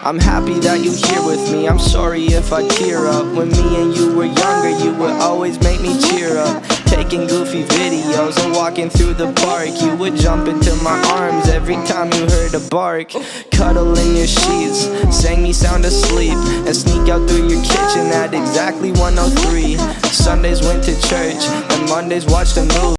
I'm happy that you here with me, I'm sorry if I tear up. When me and you were younger, you would always make me cheer up. Taking goofy videos and walking through the park, you would jump into my arms every time you heard a bark. Cuddle in your sheets, sang me sound asleep, and sneak out through your kitchen at exactly 1:03. Sundays went to church, and Mondays watched a movie.